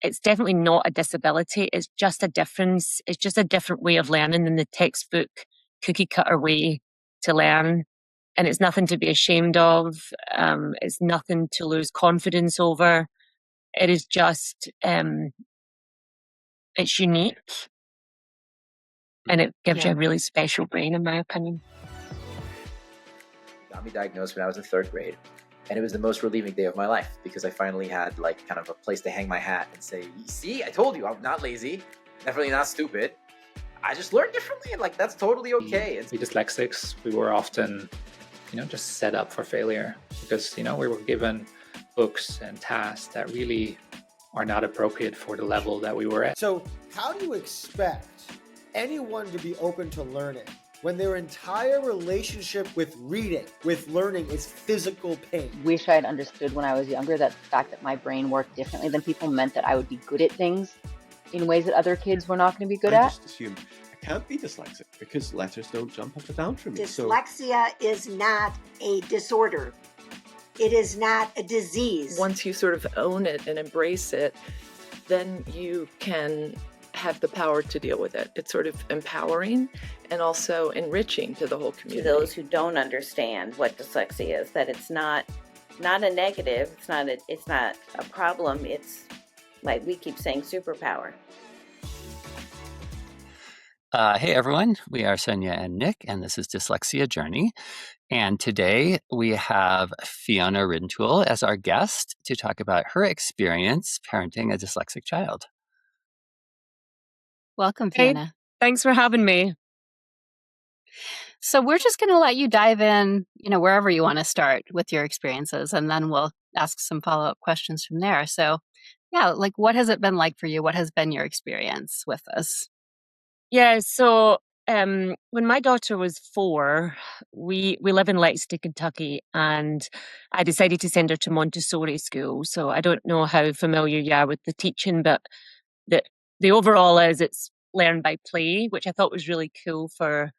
it's definitely not a disability. It's just a difference. It's just a different way of learning than the textbook cookie cutter way to learn. And it's nothing to be ashamed of. It's nothing to lose confidence over. It is just, it's unique. And it gives you a really special brain, in my opinion. Got me diagnosed when I was in 3rd grade. And it was the most relieving day of my life because I finally had like kind of a place to hang my hat and say, see, I told you, I'm not lazy, definitely not stupid. I just learned differently and like, that's totally okay. We dyslexics, we were often, just set up for failure because, we were given books and tasks that really are not appropriate for the level that we were at. So how do you expect anyone to be open to learning when their entire relationship with reading, with learning, is physical pain? Wish I had understood when I was younger that the fact that my brain worked differently than people meant that I would be good at things in ways that other kids were not going to be good at. I just assumed I can't be dyslexic because letters don't jump up and down for me. Dyslexia is not a disorder. It is not a disease. Once you sort of own it and embrace it, then you can have the power to deal with it. It's sort of empowering and also enriching to the whole community. To those who don't understand what dyslexia is, that it's not a negative, it's not a problem, it's like we keep saying superpower. Hey everyone, we are Sonia and Nick, and this is Dyslexia Journey. And today we have Fiona Rintoul as our guest to talk about her experience parenting a dyslexic child. Welcome, Fiona. Hey, thanks for having me. So we're just going to let you dive in, wherever you want to start with your experiences, and then we'll ask some follow-up questions from there. So yeah, what has it been like for you? What has been your experience with this? Yeah, so when my daughter was 4, we live in Lexington, Kentucky, and I decided to send her to Montessori school. So I don't know how familiar you are with the teaching, but the overall is it's learn by play, which I thought was really cool for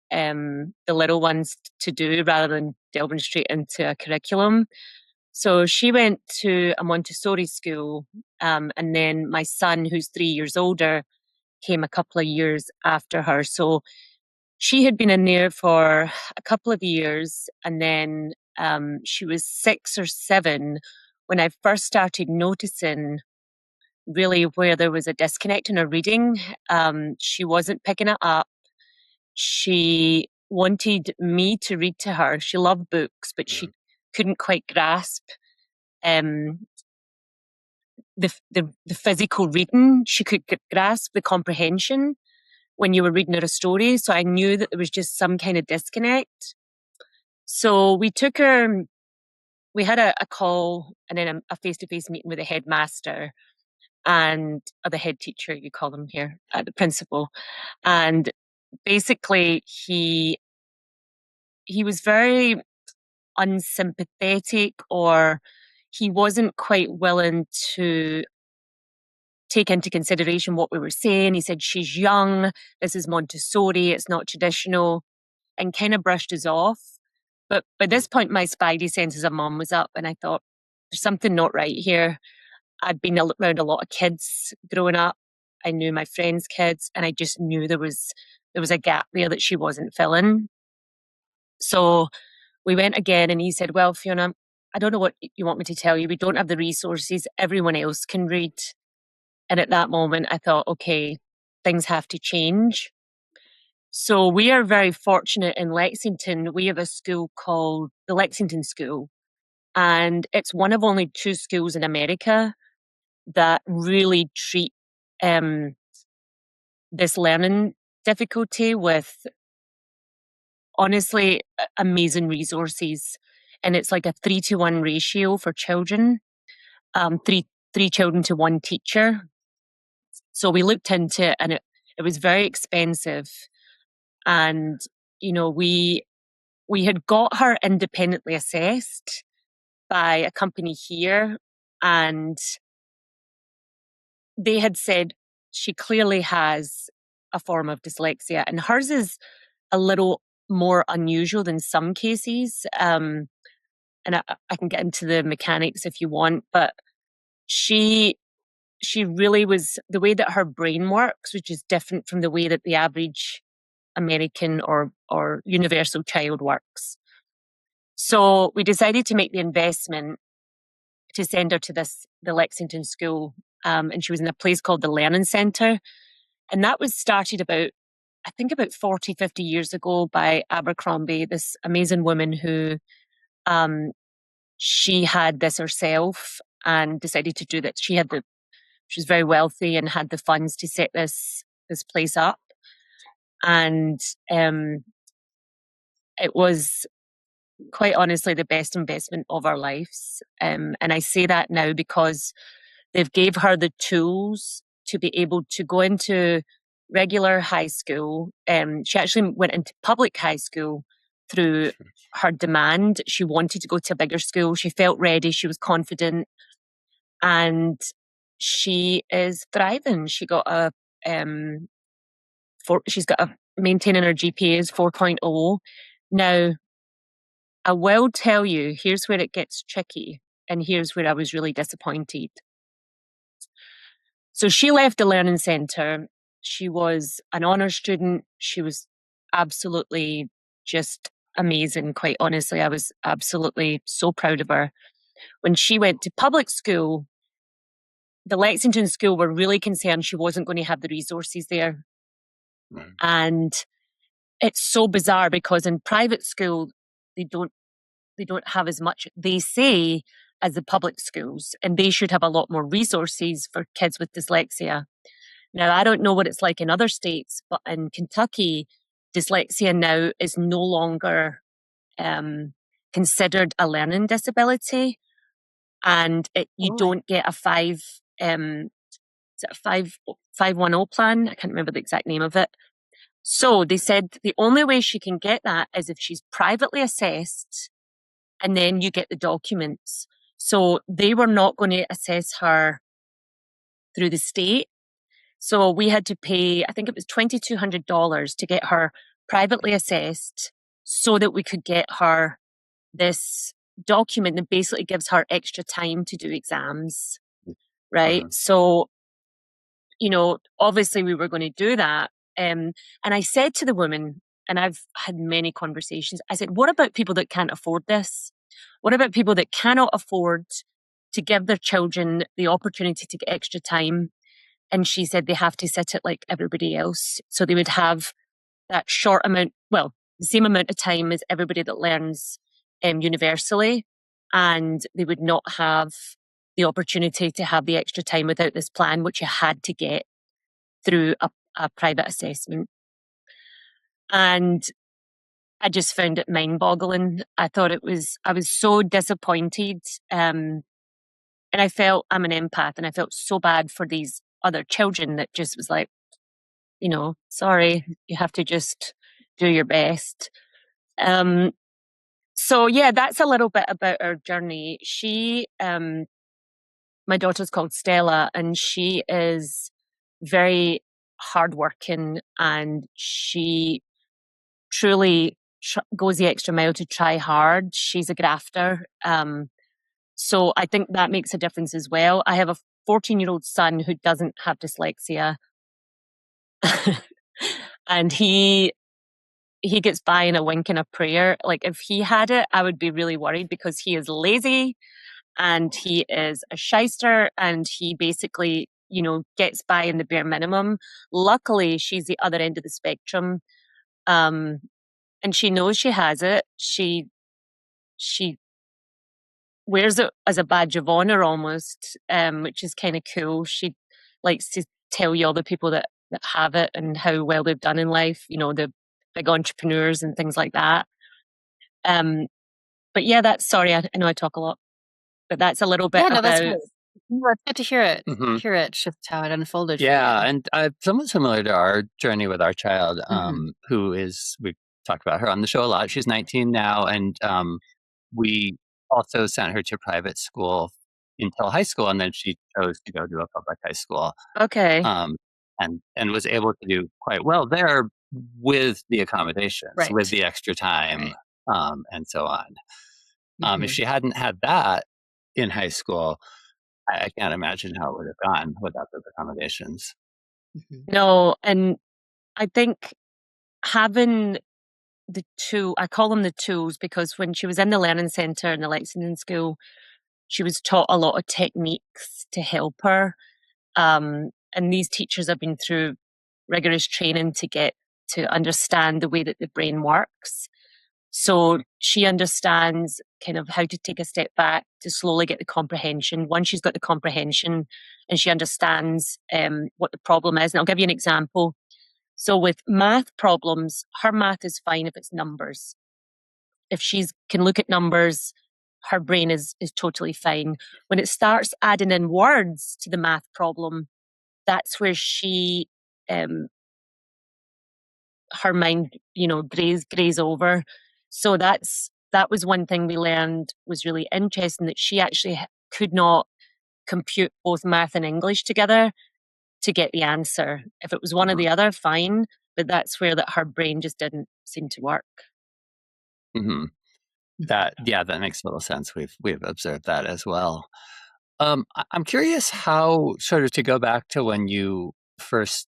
the little ones to do rather than delving straight into a curriculum. So she went to a Montessori school, and then my son, who's 3 years older, came a couple of years after her. So she had been in there for a couple of years, and then she was 6 or 7 when I first started noticing really where there was a disconnect in her reading. She wasn't picking it up. She wanted me to read to her. She loved books, but she couldn't quite grasp the physical reading. She could grasp the comprehension when you were reading her a story. So I knew that there was just some kind of disconnect. So we took her, we had a call and then a face-to-face meeting with the headmaster or the head teacher, you call them here, the principal. And basically he was very unsympathetic, or he wasn't quite willing to take into consideration what we were saying. He said, she's young, this is Montessori, it's not traditional, and kind of brushed us off. But by this point, my spidey sense as a mum was up, and I thought, there's something not right here. I'd been around a lot of kids growing up. I knew my friends' kids, and I just knew there was a gap there that she wasn't filling. So we went again, and he said, well, Fiona, I don't know what you want me to tell you. We don't have the resources. Everyone else can read. And at that moment, I thought, okay, things have to change. So we are very fortunate in Lexington. We have a school called the Lexington School, and it's one of only 2 schools in America that really treat this learning difficulty with, honestly, amazing resources. And it's like a 3-to-1 ratio for children, three children to 1 teacher. So we looked into it, and it was very expensive. And, we had got her independently assessed by a company here, and they had said she clearly has a form of dyslexia, and hers is a little more unusual than some cases. And I can get into the mechanics if you want, but she she really was, the way that her brain works, which is different from the way that the average American or universal child works. So we decided to make the investment to send her to the Lexington school. And she was in a place called the Learning Centre. And that was started about 40, 50 years ago by Abercrombie, this amazing woman who she had this herself and decided to do that. She was very wealthy and had the funds to set this place up. And it was quite honestly the best investment of our lives. And I say that now because they've gave her the tools to be able to go into regular high school. She actually went into public high school through her demand. She wanted to go to a bigger school. She felt ready. She was confident. And she is thriving. She got she's got maintaining her GPA is 4.0. Now, I will tell you, here's where it gets tricky. And here's where I was really disappointed. So she left the Learning Centre. She was an honours student. She was absolutely just amazing, quite honestly. I was absolutely so proud of her. When she went to public school, the Lexington school were really concerned she wasn't going to have the resources there. Mm. And it's so bizarre because in private school, they don't have as much, they say, as the public schools, and they should have a lot more resources for kids with dyslexia. Now, I don't know what it's like in other states, but in Kentucky, dyslexia now is no longer considered a learning disability, and you don't get a 510 plan. I can't remember the exact name of it. So they said the only way she can get that is if she's privately assessed, and then you get the documents. So they were not going to assess her through the state. So we had to pay, I think it was $2,200 to get her privately assessed so that we could get her this document that basically gives her extra time to do exams, right? So, obviously we were going to do that. And I said to the woman, and I've had many conversations, I said, what about people that can't afford this? What about people that cannot afford to give their children the opportunity to get extra time? And she said they have to sit it like everybody else. So they would have that short amount, the same amount of time as everybody that learns universally. And they would not have the opportunity to have the extra time without this plan, which you had to get through a private assessment. And I just found it mind-boggling. I was so disappointed. And I felt, I'm an empath, and I felt so bad for these other children that just was like, sorry, you have to just do your best. So yeah, that's a little bit about our journey. My daughter's called Stella, and she is very hardworking, and she truly goes the extra mile to try hard. She's a grafter. So I think that makes a difference as well. I have a 14-year-old son who doesn't have dyslexia. And he gets by in a wink and a prayer. Like, if he had it, I would be really worried because he is lazy and he is a shyster, and he basically, gets by in the bare minimum. Luckily, she's the other end of the spectrum. And she knows she has it. She wears it as a badge of honor almost, which is kind of cool. She likes to tell you all the people that have it and how well they've done in life, the big entrepreneurs and things like that. But yeah, sorry, I know I talk a lot, but that's a little bit about... That's good. It's good to hear it. Mm-hmm. Hear it, just how it unfolded. Yeah, and somewhat similar to our journey with our child, who is, we talked about her on the show a lot. She's 19 now, and we also sent her to private school until high school, and then she chose to go to a public high school. Okay. And was able to do quite well there with the accommodations, with the extra time, and so on. If she hadn't had that in high school, I can't imagine how it would have gone without those accommodations. No, and I think having the tool, I call them the tools, because when she was in the learning centre in the Lexington school, she was taught a lot of techniques to help her. And these teachers have been through rigorous training to get to understand the way that the brain works. So she understands kind of how to take a step back to slowly get the comprehension. Once she's got the comprehension and she understands what the problem is, and I'll give you an example. So with math problems, her math is fine if it's numbers. If she can look at numbers, her brain is totally fine. When it starts adding in words to the math problem, that's where she her mind, grays over. So that was one thing we learned was really interesting, that she actually could not compute both math and English together to get the answer. If it was one or the other, fine, but that's where that her brain just didn't seem to work. Mm-hmm. That makes a little sense. We've observed that as well. I'm curious how, sort of to go back to when you first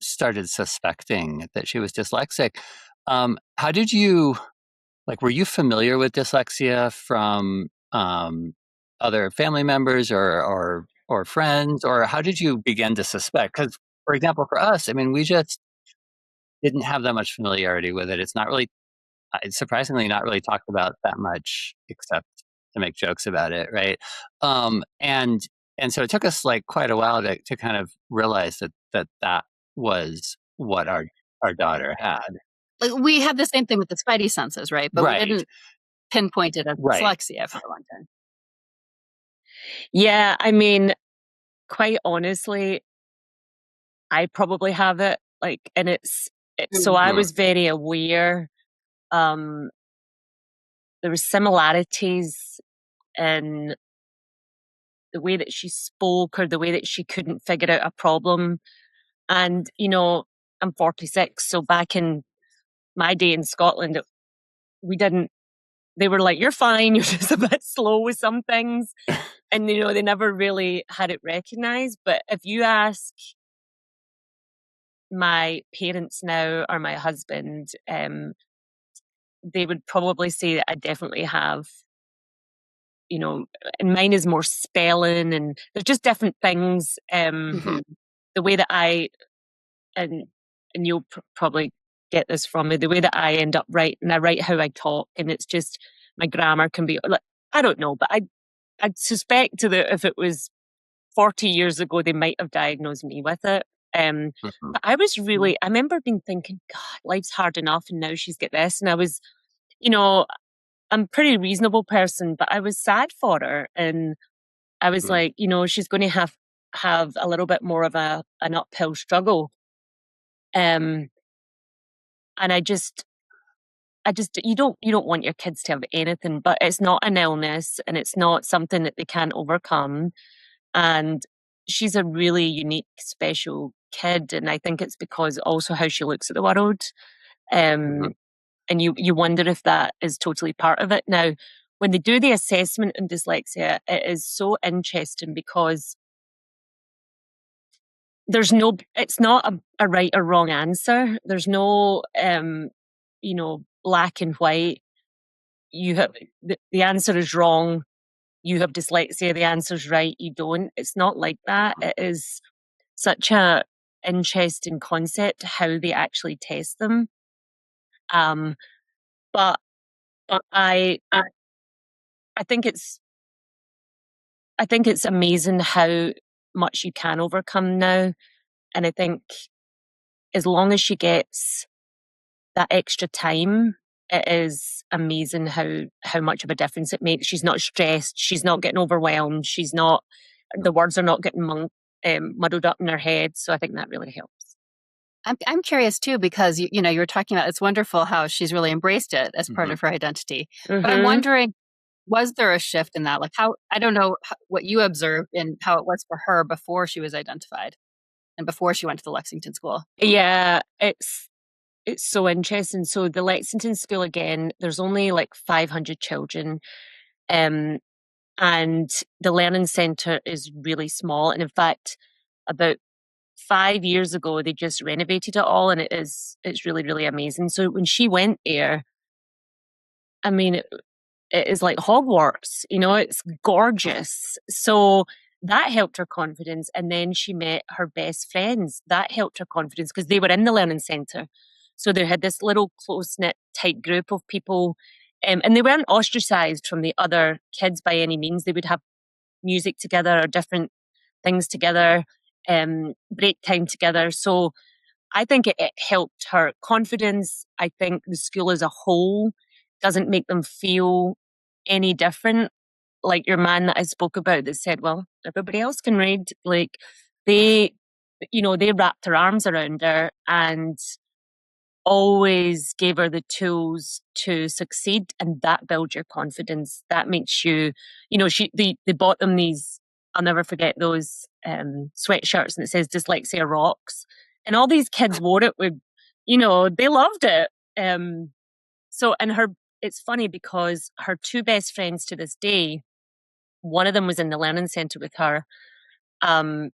started suspecting that she was dyslexic, how did you, were you familiar with dyslexia from other family members or friends, or how did you begin to suspect? Because, for example, for us, I mean, we just didn't have that much familiarity with it. It's not really, it's surprisingly not really talked about that much, except to make jokes about it, right? And so it took us quite a while to kind of realize that was what our daughter had. Like, we had the same thing with the spidey senses, right? But right. we didn't pinpoint it as Right. dyslexia for a long time. Yeah, I mean, quite honestly, I probably have it. And so I was very aware. There was similarities in the way that she spoke or the way that she couldn't figure out a problem. And, I'm 46, so back in my day in Scotland, they were like, you're fine, you're just a bit slow with some things. And, they never really had it recognized. But if you ask my parents now or my husband, they would probably say that I definitely have, and mine is more spelling, and there's just different things. The way that and you'll probably get this from me, the way that I end up writing, I write how I talk, and it's just my grammar can be I don't know, but I'd suspect that if it was 40 years ago, they might have diagnosed me with it. But I was really, I remember thinking, God, life's hard enough, and now she's got this. And I was, I'm a pretty reasonable person, but I was sad for her. And I was like, she's going to have a little bit more of an uphill struggle. And I just, you don't want your kids to have anything, but it's not an illness and it's not something that they can't overcome. And she's a really unique, special kid. And I think it's because also how she looks at the world. And you wonder if that is totally part of it. Now, when they do the assessment in dyslexia, it is so interesting because it's not a right or wrong answer. There's no, black and white. You have the answer is wrong. You have dyslexia. The answer's right. You don't. It's not like that. It is such a interesting concept how they actually test them. But I think it's amazing how much you can overcome now. And I think as long as she gets that extra time, it is amazing how much of a difference it makes. She's not stressed. She's not getting overwhelmed. The words are not getting muddled up in her head. So I think that really helps. I'm curious too, because you were talking about, it's wonderful how she's really embraced it as part of her identity. But I'm wondering, was there a shift in that? How, I don't know what you observed and how it was for her before she was identified and before she went to the Lexington school. Yeah, it's so interesting. So the Lexington school, again, there's only 500 children. And And the Learning Centre is really small. And in fact, about 5 years ago, they just renovated it all, and it's really, really amazing. So when she went there, I mean, it is like Hogwarts, it's gorgeous. So that helped her confidence. And then she met her best friends. That helped her confidence because they were in the Learning Centre. So they had this little close-knit tight group of people. And they weren't ostracized from the other kids by any means. They would have music together or different things together, break time together. So I think it helped her confidence. I think the school as a whole doesn't make them feel any different. Like your man that I spoke about that said, well, everybody else can read. Like they wrapped their arms around her and always gave her the tools to succeed, and that builds your confidence. That makes you, they bought them these, I'll never forget those sweatshirts, and it says Dyslexia Rocks. And all these kids wore it with, they loved it. It's funny because her two best friends to this day, one of them was in the Learning Centre with her, and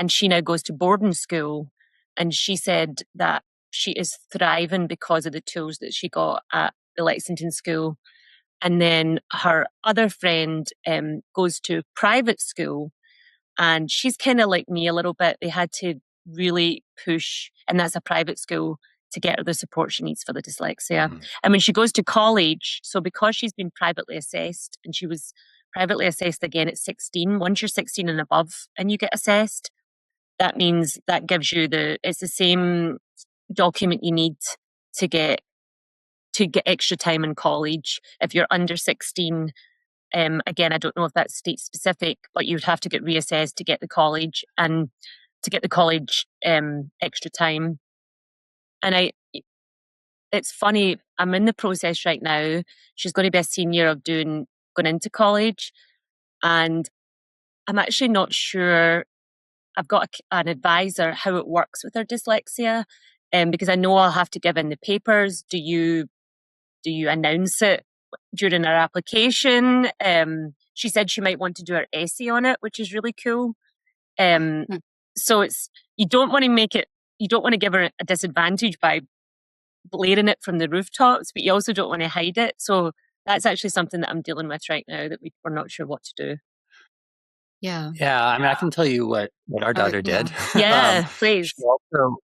she now goes to boarding school. And she said that she is thriving because of the tools that she got at the Lexington school. And then her other friend goes to private school, and she's kind of like me a little bit. They had to really push, and that's a private school, to get her the support she needs for the dyslexia. Mm-hmm. And when she goes to college, so because she's been privately assessed, and she was privately assessed again at 16, once you're 16 and above and you get assessed, that means that gives you it's the same document you need to get extra time in college. If you're under 16, again, I don't know if that's state specific, but you'd have to get reassessed to get the college, and to get the college extra time. And it's funny, I'm in the process right now. She's going to be a senior of going into college, and I'm actually not sure. I've got an advisor how it works with her dyslexia, because I know I'll have to give in the papers. Do you announce it during her application? She said she might want to do her essay on it, which is really cool. So you don't want to give her a disadvantage by blaring it from the rooftops, but you also don't want to hide it. So that's actually something that I'm dealing with right now, that we're not sure what to do. Yeah. Yeah. I mean, I can tell you what our daughter did. Yeah, please.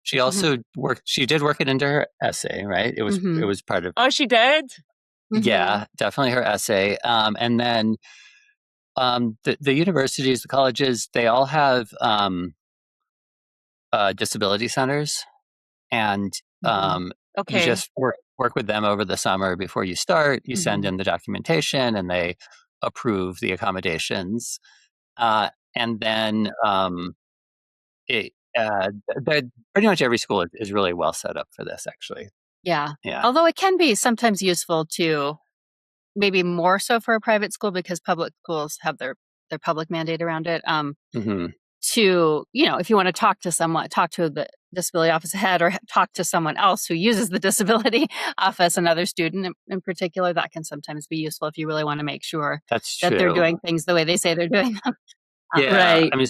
She also worked. She did work it into her essay, right? It was part of. Oh, she did. Yeah, definitely her essay. And then the universities, the colleges, they all have disability centers, and you just work with them over the summer before you start. You send in the documentation, and they approve the accommodations. And then pretty much every school is really well set up for this, actually. Yeah. Yeah. Although it can be sometimes useful to, maybe more so for a private school, because public schools have their public mandate around it. To, if you want to talk to the disability office head, or talk to someone else who uses the disability office, another student in particular, that can sometimes be useful if you really want to make sure that they're doing things the way they say they're doing them. Yeah. Right. I mean,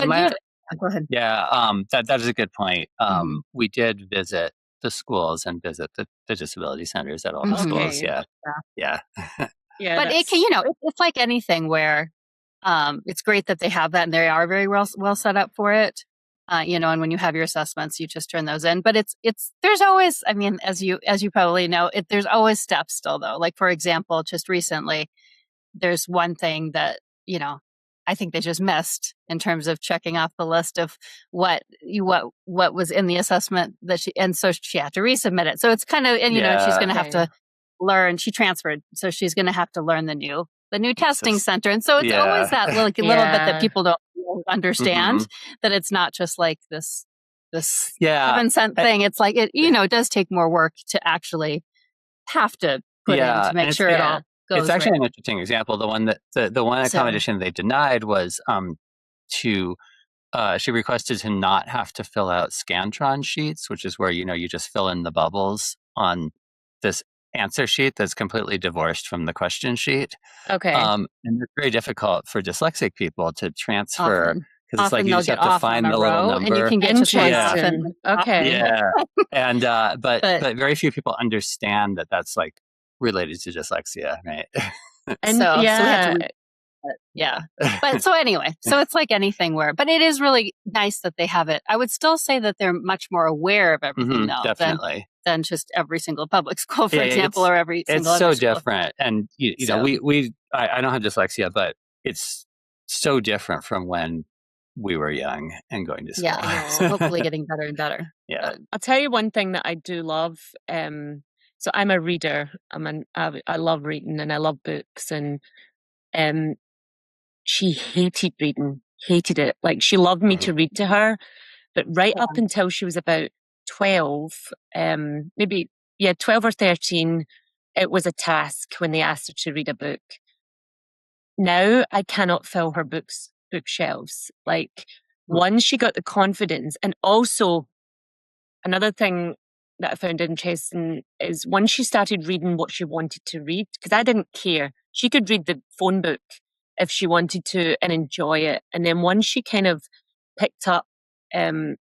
go ahead. Yeah. That is a good point. We did visit the schools and visit the disability centers at all the schools. Yeah. Yeah. Yeah. But it can, it's like anything where it's great that they have that, and they are very well set up for it. And when you have your assessments, you just turn those in. But there's always, I mean, as you probably know, there's always steps still, though. Like, for example, just recently, there's one thing that, I think they just missed in terms of checking off the list of what was in the assessment and so she had to resubmit it. So it's kind of, and she's going to have to learn. She transferred, so she's going to have to learn the new testing center. And so it's always that little bit that people don't understand, that it's not just like this heaven sent thing. It's like, it does take more work to actually have to put in to make sure it all goes. It's actually an interesting example. The one the one accommodation they denied was she requested to not have to fill out Scantron sheets, which is where, you just fill in the bubbles on this answer sheet that's completely divorced from the question sheet. Okay. And it's very difficult for dyslexic people to transfer because it's like Often you they'll just get have to off on find a the little row, and you number. can get just one off. Interesting. And Okay. Yeah, and but But- very few people understand that that's like related to dyslexia, right? And so we have yeah, to yeah. But so anyway, so it's like anything but it is really nice that they have it. I would still say that they're much more aware of everything though definitely. than just every single public school, for Yeah, example, or every single it's other so school. different. And you know, I don't have dyslexia, but it's so different from when we were young and going to school. Yeah. So hopefully getting better and better. Yeah. I'll tell you one thing that I do love. So I'm a reader. I love reading and I love books. And she hated reading, hated it. Like she loved me to read to her, but right up until she was about 12, maybe 12 or 13, it was a task when they asked her to read a book. Now I cannot fill her bookshelves. Like once she got the confidence, and also another thing that I found interesting is once she started reading what she wanted to read, because I didn't care. She could read the phone book if she wanted to and enjoy it. And then once she kind of picked up the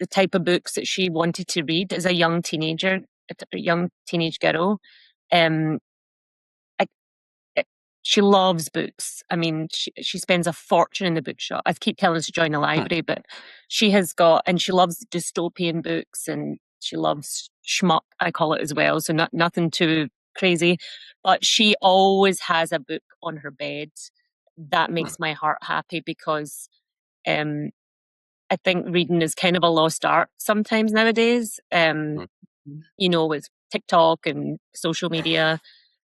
type of books that she wanted to read as a young teenager, a young teenage girl, she loves books. I mean, she spends a fortune in the bookshop. I keep telling her to join the library, but she has got, and she loves dystopian books and she loves schmuck, I call it as well. So nothing too crazy, but she always has a book on her bed. That makes my heart happy because I think reading is kind of a lost art sometimes nowadays, you know, with TikTok and social media.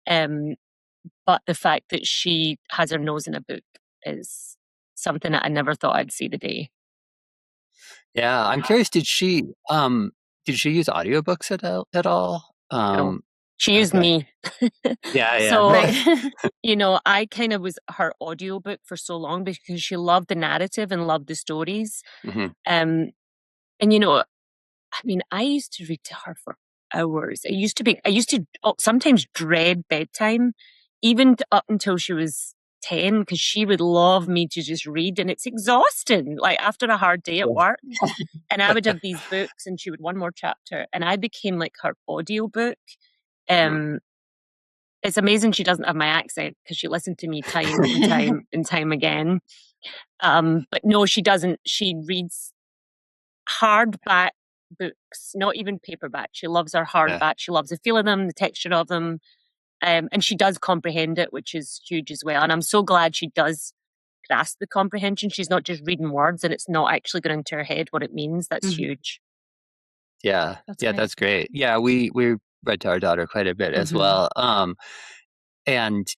But the fact that she has her nose in a book is something that I never thought I'd see the day. Yeah, I'm curious. Did she use audiobooks at all? No. She used me. Yeah. So, you know, I kind of was her audiobook for so long because she loved the narrative and loved the stories. And, you know, I mean, I used to read to her for hours. I used to sometimes dread bedtime, even up until she was 10, because she would love me to just read, and it's exhausting, like after a hard day at work. And I would have these books and she would one more chapter, and I became like her audiobook. It's amazing she doesn't have my accent because she listened to me time and time and time again. But no, she doesn't. She reads hardback books, not even paperback. She loves her hardback. She loves the feel of them, the texture of them. And she does comprehend it, which is huge as well. And I'm so glad she does grasp the comprehension. She's not just reading words and it's not actually going into her head what it means. That's huge. Yeah. That's great. Yeah, we read to our daughter quite a bit as well. And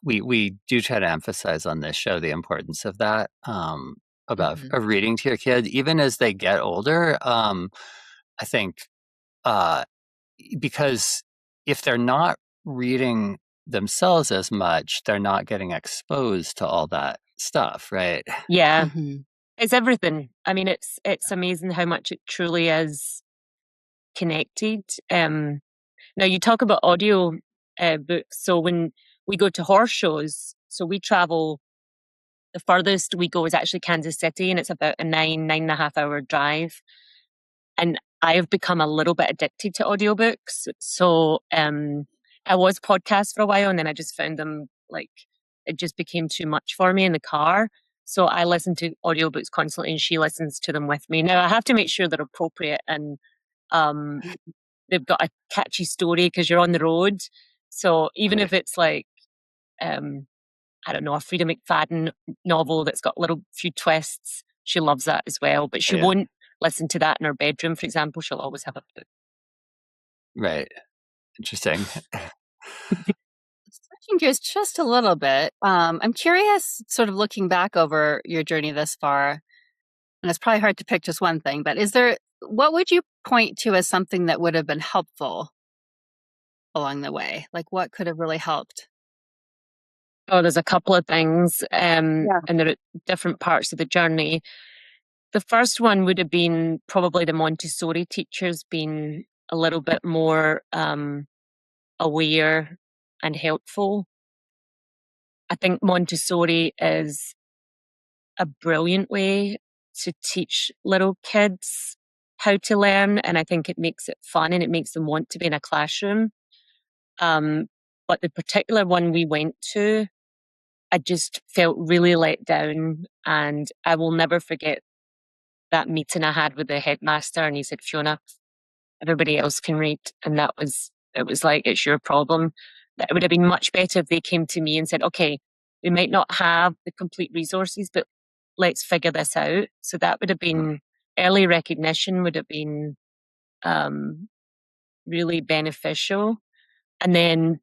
we do try to emphasize on this show the importance of that, of reading to your kids, even as they get older. I think because if they're not reading themselves as much, they're not getting exposed to all that stuff, right? Yeah. It's everything. I mean, it's amazing how much it truly is connected. Now you talk about audio books. So when we go to horse shows, so we travel, the furthest we go is actually Kansas City, and it's about a 9.5 hour drive. And I have become a little bit addicted to audiobooks. So I was podcasts for a while, and then I just found them like it just became too much for me in the car. So I listen to audiobooks constantly, and she listens to them with me. Now I have to make sure they're appropriate and they've got a catchy story because you're on the road. So even if it's like, I don't know, a Frida McFadden novel that's got little few twists, she loves that as well. But she won't listen to that in her bedroom, for example. She'll always have a book. Right. Interesting. Switching gears just a little bit, I'm curious, sort of looking back over your journey this far, and it's probably hard to pick just one thing, but what would you point to as something that would have been helpful along the way? Like what could have really helped? Oh, there's a couple of things, and they're at different parts of the journey. The first one would have been probably the Montessori teachers being a little bit more aware and helpful. I think Montessori is a brilliant way to teach little kids how to learn, and I think it makes it fun and it makes them want to be in a classroom. But the particular one we went to, I just felt really let down, and I will never forget that meeting I had with the headmaster, and he said, Fiona, everybody else can read, and it was like, it's your problem. That it would have been much better if they came to me and said, okay, we might not have the complete resources, but let's figure this out. So that would have been, early recognition would have been really beneficial. And then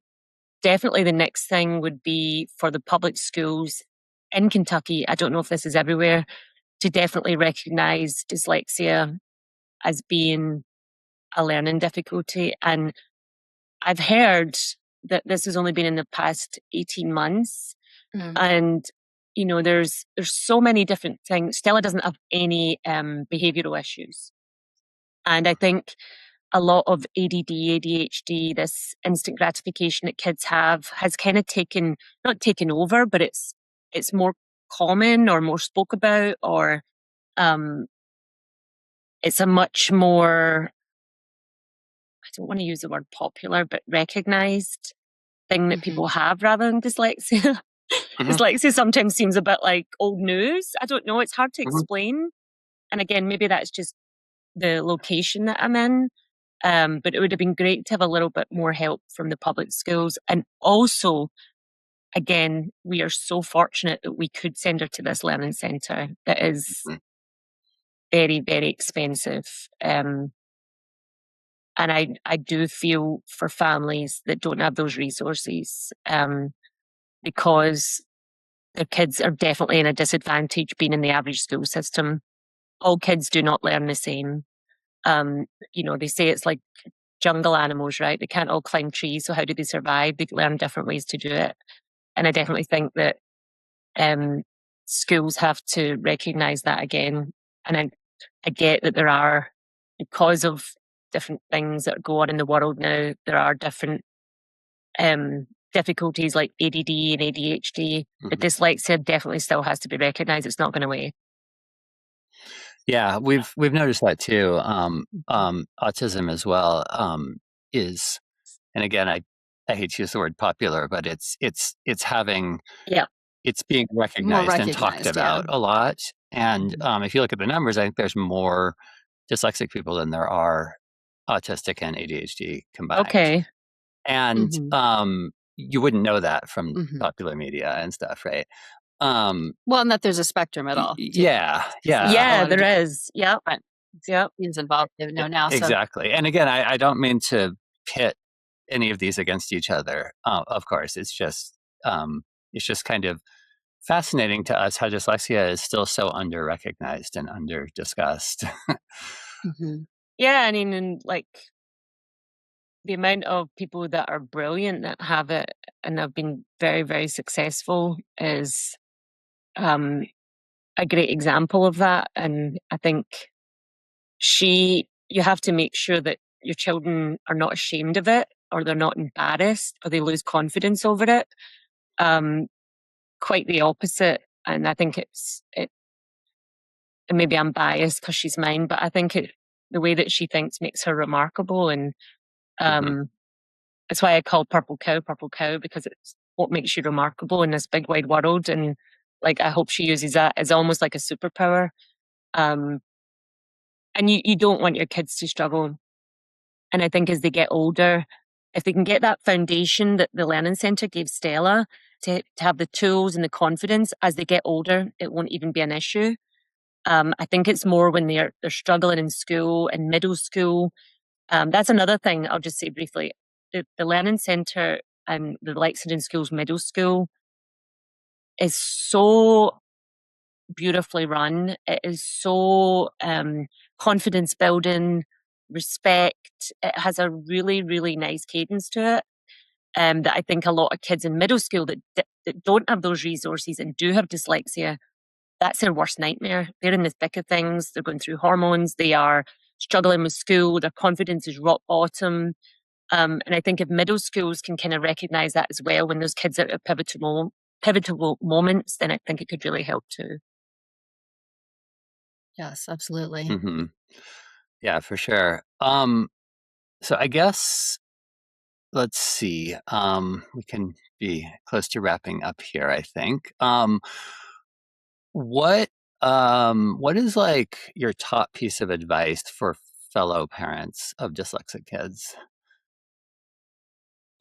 definitely the next thing would be for the public schools in Kentucky, I don't know if this is everywhere, to definitely recognize dyslexia as being a learning difficulty. And I've heard that this has only been in the past 18 months. And, you know, there's so many different things. Stella doesn't have any behavioral issues. And I think a lot of ADD, ADHD, this instant gratification that kids have has kind of not taken over, but it's more common or more spoke about, or it's a much more, I don't want to use the word popular, but recognized thing that people have rather than dyslexia. Dyslexia sometimes seems a bit like old news. I don't know. It's hard to explain. And again, maybe that's just the location that I'm in. But it would have been great to have a little bit more help from the public schools. And also, again, we are so fortunate that we could send her to this learning centre that is very, very expensive. And I do feel for families that don't have those resources, because their kids are definitely in a disadvantage being in the average school system. All kids do not learn the same. You know, they say it's like jungle animals, right? They can't all climb trees, so how do they survive? They learn different ways to do it. And I definitely think that schools have to recognise that again. And I get that there are, because of different things that go on in the world now, there are different difficulties like ADD and ADHD, but dyslexia definitely still has to be recognised. It's not going away. Yeah, we've noticed that too. Autism as well is, and again, I hate to use the word popular, but it's having, it's being recognized and talked about a lot. And if you look at the numbers, I think there's more dyslexic people than there are autistic and ADHD combined. Okay. And you wouldn't know that from popular media and stuff, right? Well, and that there's a spectrum at all. Yeah, there is. Yep. He's involved. They know now. Exactly. And again, I don't mean to pit any of these against each other. Of course, it's just kind of fascinating to us how dyslexia is still so under recognized and under discussed. Yeah, I mean, and like the amount of people that are brilliant that have it and have been very, very successful is a great example of that. And I think you have to make sure that your children are not ashamed of it, or they're not embarrassed, or they lose confidence over it. Quite the opposite. And I think and maybe I'm biased because she's mine, but I think the way that she thinks makes her remarkable. And that's why I call Purple Cow, because it's what makes you remarkable in this big wide world. And like, I hope she uses that as almost like a superpower. And you don't want your kids to struggle. And I think as they get older, if they can get that foundation that the Learning Centre gave Stella to have the tools and the confidence, as they get older, it won't even be an issue. I think it's more when they're struggling in school and middle school. That's another thing I'll just say briefly. The Learning Centre and the Lexington School's middle school is so beautifully run. It is so confidence building, respect. It has a really, really nice cadence to it. That I think a lot of kids in middle school that don't have those resources and do have dyslexia, that's their worst nightmare. They're in the thick of things. They're going through hormones. They are struggling with school. Their confidence is rock bottom. And I think if middle schools can kind of recognize that as well, when those kids are at pivotal moments, then I think it could really help too. Yes, absolutely. Mm-hmm. Yeah, for sure. So I guess let's see. We can be close to wrapping up here, I think. What is like your top piece of advice for fellow parents of dyslexic kids?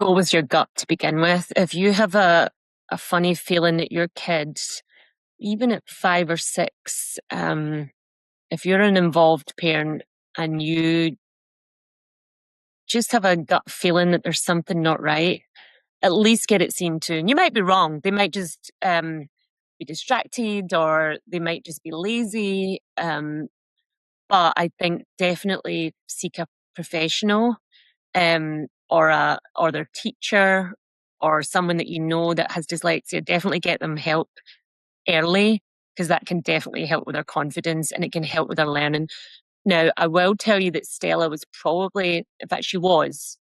Go with your gut to begin with. If you have a funny feeling that your kids, even at 5 or 6, if you're an involved parent and you just have a gut feeling that there's something not right, at least get it seen to. And you might be wrong. They might just be distracted, or they might just be lazy. But I think definitely seek a professional, or their teacher, or someone that you know that has dyslexia. Definitely get them help early, because that can definitely help with their confidence, and it can help with their learning. Now, I will tell you that Stella was probably, in fact, she was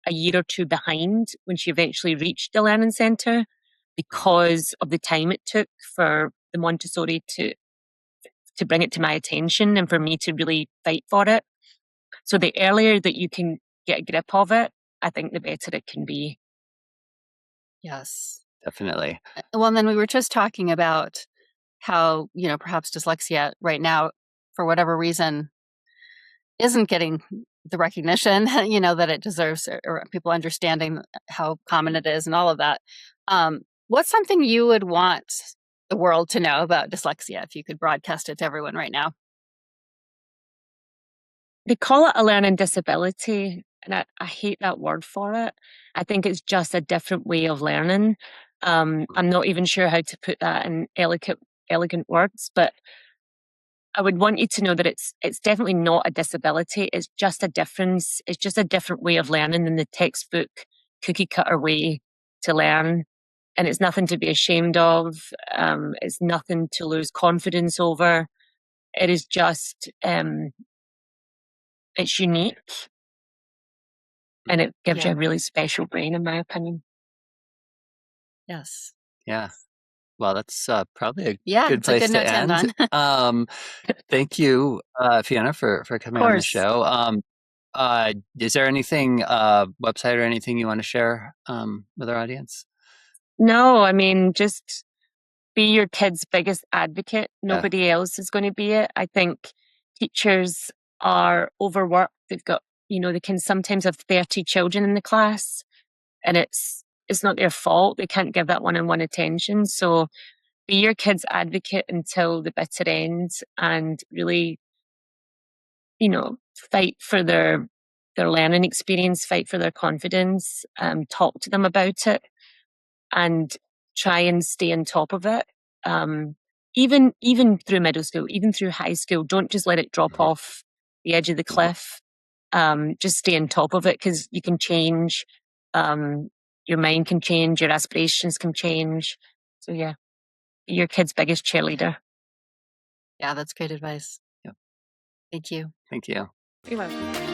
a year or 2 behind when she eventually reached the learning centre, because of the time it took for the Montessori to bring it to my attention and for me to really fight for it. So the earlier that you can get a grip of it, I think the better it can be. Yes. Definitely. Well, and then we were just talking about how, perhaps dyslexia right now, for whatever reason, isn't getting the recognition, that it deserves, or people understanding how common it is and all of that. What's something you would want the world to know about dyslexia if you could broadcast it to everyone right now? They call it a learning disability, and I hate that word for it. I think it's just a different way of learning. I'm not even sure how to put that in elegant words, but I would want you to know that it's definitely not a disability. It's just a difference. It's just a different way of learning than the textbook cookie cutter way to learn. And it's nothing to be ashamed of. It's nothing to lose confidence over. It is just, it's unique, and it gives you a really special brain, in my opinion. Yes. Yeah. Well, that's probably a Yeah, good it's a place good to note to end end. Thank you, Fiona, for coming on the show. Is there anything, website or anything you want to share with our audience? No, I mean, just be your kid's biggest advocate. Yeah. Nobody else is going to be it. I think teachers are overworked. They've got, they can sometimes have 30 children in the class, and it's not their fault. They can't give that one-on-one attention. So be your kid's advocate until the bitter end, and really, fight for their learning experience, fight for their confidence, talk to them about it, and try and stay on top of it. Even through middle school, even through high school, don't just let it drop off the edge of the cliff. Just stay on top of it, because you can change. Your mind can change, your aspirations can change. So yeah, be your kid's biggest cheerleader. Yeah, that's great advice. Yep. Thank you. Thank you. You're welcome.